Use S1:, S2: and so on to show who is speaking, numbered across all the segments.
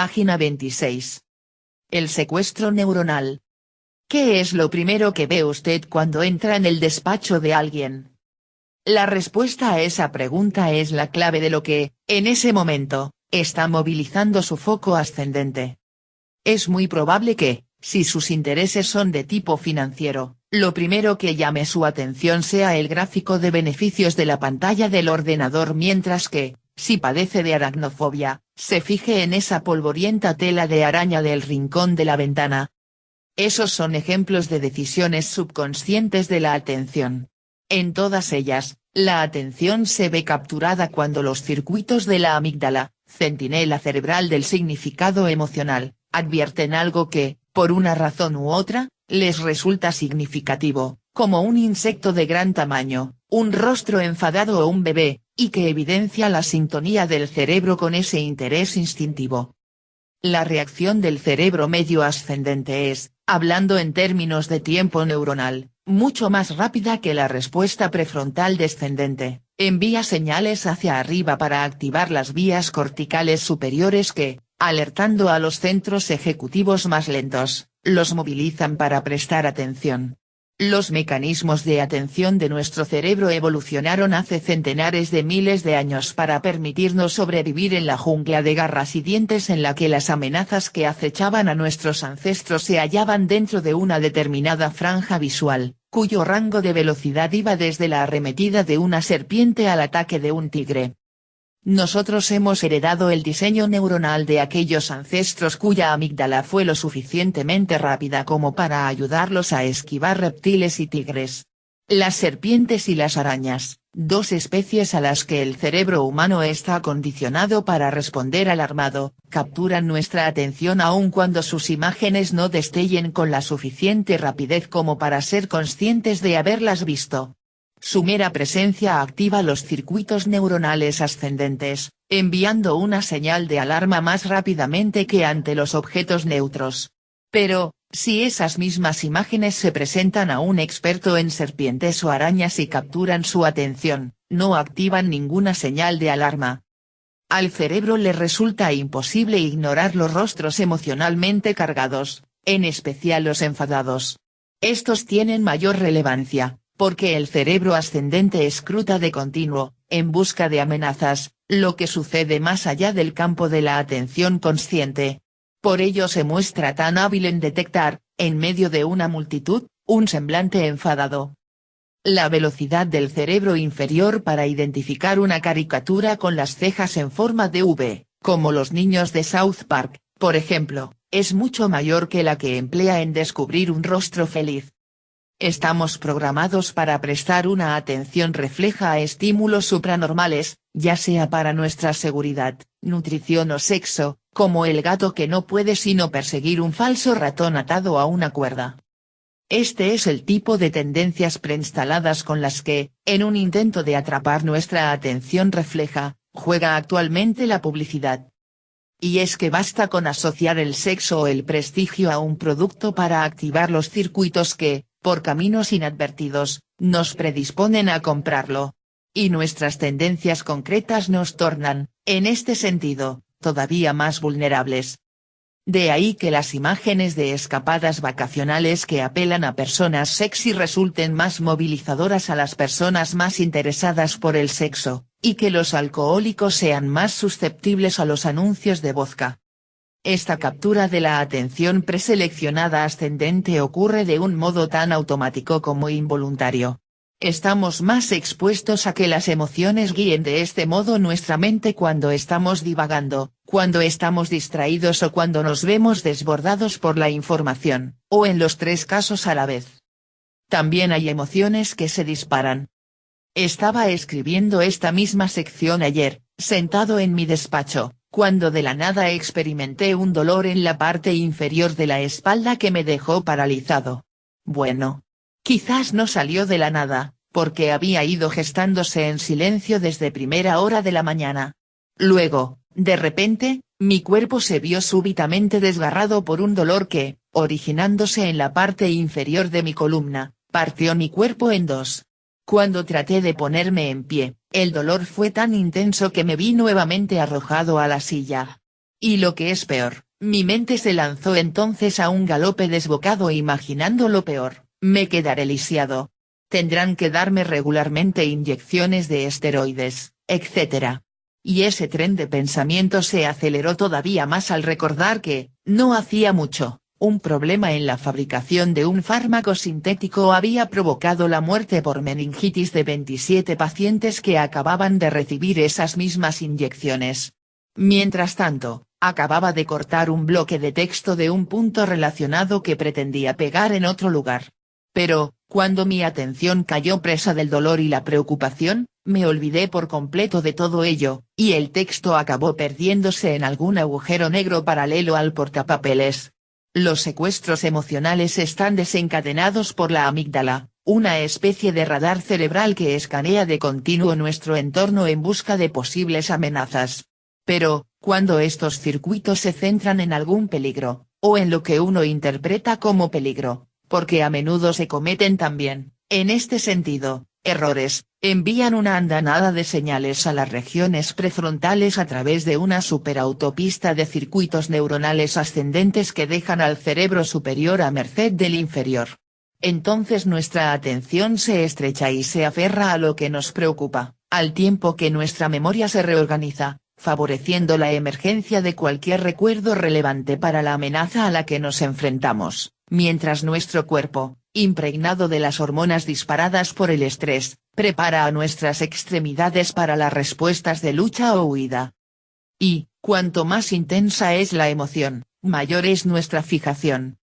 S1: Página 26. El secuestro neuronal. ¿Qué es lo primero que ve usted cuando entra en el despacho de alguien? La respuesta a esa pregunta es la clave de lo que, en ese momento, está movilizando su foco ascendente. Es muy probable que, si sus intereses son de tipo financiero, lo primero que llame su atención sea el gráfico de beneficios de la pantalla del ordenador, mientras que, si padece de aracnofobia, se fije en esa polvorienta tela de araña del rincón de la ventana. Esos son ejemplos de decisiones subconscientes de la atención. En todas ellas, la atención se ve capturada cuando los circuitos de la amígdala, centinela cerebral del significado emocional, advierten algo que, por una razón u otra, les resulta significativo, como un insecto de gran tamaño, un rostro enfadado o un bebé, y que evidencia la sintonía del cerebro con ese interés instintivo. La reacción del cerebro medio ascendente es, hablando en términos de tiempo neuronal, mucho más rápida que la respuesta prefrontal descendente. Envía señales hacia arriba para activar las vías corticales superiores que, alertando a los centros ejecutivos más lentos, los movilizan para prestar atención. Los mecanismos de atención de nuestro cerebro evolucionaron hace centenares de miles de años para permitirnos sobrevivir en la jungla de garras y dientes en la que las amenazas que acechaban a nuestros ancestros se hallaban dentro de una determinada franja visual, cuyo rango de velocidad iba desde la arremetida de una serpiente al ataque de un tigre. Nosotros hemos heredado el diseño neuronal de aquellos ancestros cuya amígdala fue lo suficientemente rápida como para ayudarlos a esquivar reptiles y tigres. Las serpientes y las arañas, dos especies a las que el cerebro humano está acondicionado para responder alarmado, capturan nuestra atención aun cuando sus imágenes no destellen con la suficiente rapidez como para ser conscientes de haberlas visto. Su mera presencia activa los circuitos neuronales ascendentes, enviando una señal de alarma más rápidamente que ante los objetos neutros. Pero, si esas mismas imágenes se presentan a un experto en serpientes o arañas y capturan su atención, no activan ninguna señal de alarma. Al cerebro le resulta imposible ignorar los rostros emocionalmente cargados, en especial los enfadados. Estos tienen mayor relevancia, porque el cerebro ascendente escruta de continuo, en busca de amenazas, lo que sucede más allá del campo de la atención consciente. Por ello se muestra tan hábil en detectar, en medio de una multitud, un semblante enfadado. La velocidad del cerebro inferior para identificar una caricatura con las cejas en forma de V, como los niños de South Park, por ejemplo, es mucho mayor que la que emplea en descubrir un rostro feliz. Estamos programados para prestar una atención refleja a estímulos supranormales, ya sea para nuestra seguridad, nutrición o sexo, como el gato que no puede sino perseguir un falso ratón atado a una cuerda. Este es el tipo de tendencias preinstaladas con las que, en un intento de atrapar nuestra atención refleja, juega actualmente la publicidad. Y es que basta con asociar el sexo o el prestigio a un producto para activar los circuitos que, por caminos inadvertidos, nos predisponen a comprarlo. Y nuestras tendencias concretas nos tornan, en este sentido, todavía más vulnerables. De ahí que las imágenes de escapadas vacacionales que apelan a personas sexy resulten más movilizadoras a las personas más interesadas por el sexo, y que los alcohólicos sean más susceptibles a los anuncios de vodka. Esta captura de la atención preseleccionada ascendente ocurre de un modo tan automático como involuntario. Estamos más expuestos a que las emociones guíen de este modo nuestra mente cuando estamos divagando, cuando estamos distraídos o cuando nos vemos desbordados por la información, o en los tres casos a la vez. También hay emociones que se disparan. Estaba escribiendo esta misma sección ayer, sentado en mi despacho, cuando de la nada experimenté un dolor en la parte inferior de la espalda que me dejó paralizado. Bueno. Quizás no salió de la nada, porque había ido gestándose en silencio desde primera hora de la mañana. Luego, de repente, mi cuerpo se vio súbitamente desgarrado por un dolor que, originándose en la parte inferior de mi columna, partió mi cuerpo en dos. Cuando traté de ponerme en pie, el dolor fue tan intenso que me vi nuevamente arrojado a la silla. Y lo que es peor, mi mente se lanzó entonces a un galope desbocado imaginando lo peor, me quedaré lisiado. Tendrán que darme regularmente inyecciones de esteroides, etc. Y ese tren de pensamiento se aceleró todavía más al recordar que, no hacía mucho, un problema en la fabricación de un fármaco sintético había provocado la muerte por meningitis de 27 pacientes que acababan de recibir esas mismas inyecciones. Mientras tanto, acababa de cortar un bloque de texto de un punto relacionado que pretendía pegar en otro lugar. Pero, cuando mi atención cayó presa del dolor y la preocupación, me olvidé por completo de todo ello, y el texto acabó perdiéndose en algún agujero negro paralelo al portapapeles. Los secuestros emocionales están desencadenados por la amígdala, una especie de radar cerebral que escanea de continuo nuestro entorno en busca de posibles amenazas. Pero, cuando estos circuitos se centran en algún peligro, o en lo que uno interpreta como peligro, porque a menudo se cometen también, en este sentido, errores, envían una andanada de señales a las regiones prefrontales a través de una superautopista de circuitos neuronales ascendentes que dejan al cerebro superior a merced del inferior. Entonces nuestra atención se estrecha y se aferra a lo que nos preocupa, al tiempo que nuestra memoria se reorganiza, favoreciendo la emergencia de cualquier recuerdo relevante para la amenaza a la que nos enfrentamos, mientras nuestro cuerpo, impregnado de las hormonas disparadas por el estrés, prepara a nuestras extremidades para las respuestas de lucha o huida. Y, cuanto más intensa es la emoción, mayor es nuestra fijación.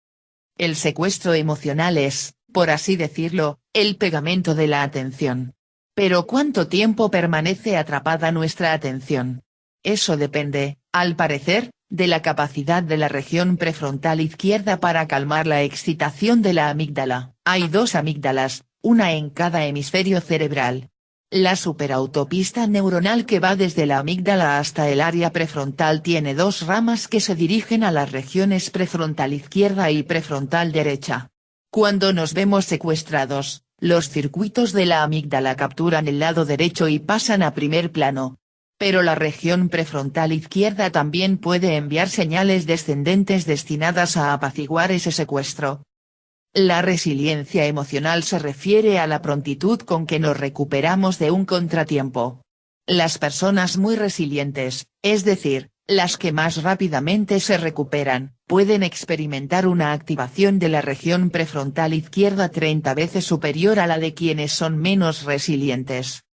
S1: El secuestro emocional es, por así decirlo, el pegamento de la atención. Pero ¿cuánto tiempo permanece atrapada nuestra atención? Eso depende, al parecer, de la capacidad de la región prefrontal izquierda para calmar la excitación de la amígdala. Hay dos amígdalas, una en cada hemisferio cerebral. La superautopista neuronal que va desde la amígdala hasta el área prefrontal tiene dos ramas que se dirigen a las regiones prefrontal izquierda y prefrontal derecha. Cuando nos vemos secuestrados, los circuitos de la amígdala capturan el lado derecho y pasan a primer plano. Pero la región prefrontal izquierda también puede enviar señales descendentes destinadas a apaciguar ese secuestro. La resiliencia emocional se refiere a la prontitud con que nos recuperamos de un contratiempo. Las personas muy resilientes, es decir, las que más rápidamente se recuperan, pueden experimentar una activación de la región prefrontal izquierda 30 veces superior a la de quienes son menos resilientes.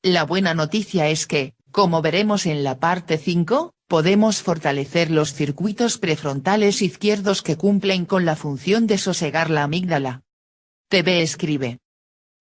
S1: La buena noticia es que, como veremos en la parte 5, podemos fortalecer los circuitos prefrontales izquierdos que cumplen con la función de sosegar la amígdala. TV escribe.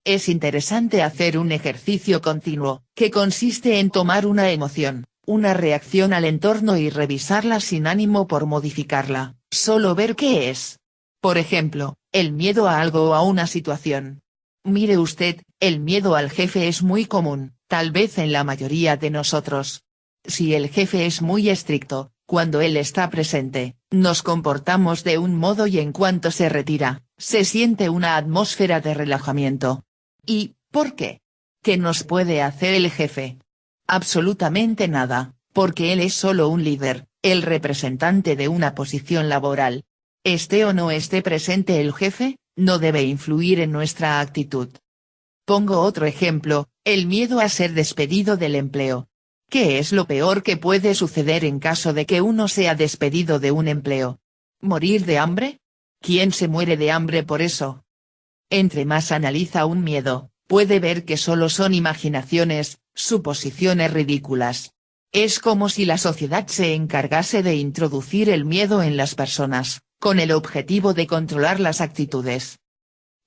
S1: Es interesante hacer un ejercicio continuo, que consiste en tomar una emoción, una reacción al entorno y revisarla sin ánimo por modificarla, solo ver qué es. Por ejemplo, el miedo a algo o a una situación. Mire usted, el miedo al jefe es muy común, tal vez en la mayoría de nosotros. Si el jefe es muy estricto, cuando él está presente, nos comportamos de un modo y en cuanto se retira, se siente una atmósfera de relajamiento. ¿Y, por qué? ¿Qué nos puede hacer el jefe? Absolutamente nada, porque él es solo un líder, el representante de una posición laboral. Esté o no esté presente el jefe, no debe influir en nuestra actitud. Pongo otro ejemplo, el miedo a ser despedido del empleo. ¿Qué es lo peor que puede suceder en caso de que uno sea despedido de un empleo? ¿Morir de hambre? ¿Quién se muere de hambre por eso? Entre más analiza un miedo, puede ver que solo son imaginaciones, suposiciones ridículas. Es como si la sociedad se encargase de introducir el miedo en las personas, con el objetivo de controlar las actitudes.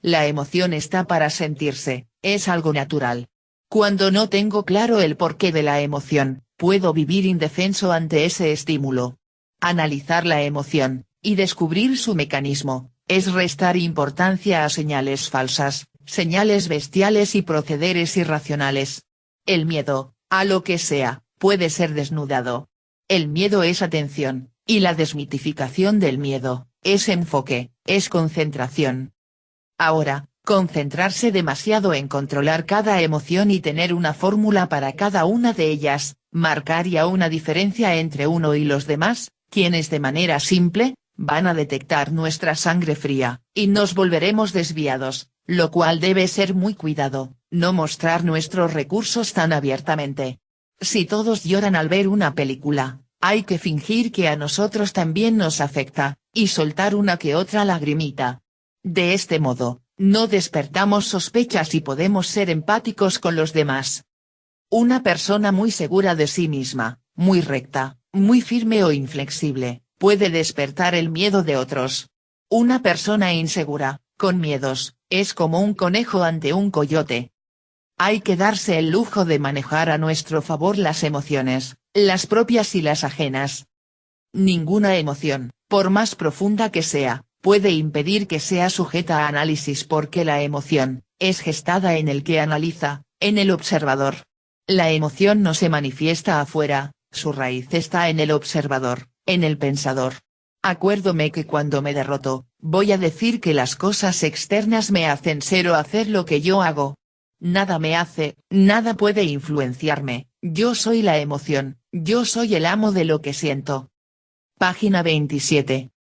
S1: La emoción está para sentirse, es algo natural. Cuando no tengo claro el porqué de la emoción, puedo vivir indefenso ante ese estímulo. Analizar la emoción, y descubrir su mecanismo, es restar importancia a señales falsas, señales bestiales y procederes irracionales. El miedo, a lo que sea, puede ser desnudado. El miedo es atención, y la desmitificación del miedo, es enfoque, es concentración. Ahora, Concentrarse demasiado en controlar cada emoción y tener una fórmula para cada una de ellas, marcaría una diferencia entre uno y los demás, quienes de manera simple, van a detectar nuestra sangre fría, y nos volveremos desviados, lo cual debe ser muy cuidado, no mostrar nuestros recursos tan abiertamente. Si todos lloran al ver una película, hay que fingir que a nosotros también nos afecta, y soltar una que otra lagrimita. De este modo, no despertamos sospechas y podemos ser empáticos con los demás. Una persona muy segura de sí misma, muy recta, muy firme o inflexible, puede despertar el miedo de otros. Una persona insegura, con miedos, es como un conejo ante un coyote. Hay que darse el lujo de manejar a nuestro favor las emociones, las propias y las ajenas. Ninguna emoción, por más profunda que sea, puede impedir que sea sujeta a análisis porque la emoción, es gestada en el que analiza, en el observador. La emoción no se manifiesta afuera, su raíz está en el observador, en el pensador. Acuérdome que cuando me derroto, voy a decir que las cosas externas me hacen ser o hacer lo que yo hago. Nada me hace, nada puede influenciarme, yo soy la emoción, yo soy el amo de lo que siento. Página 27.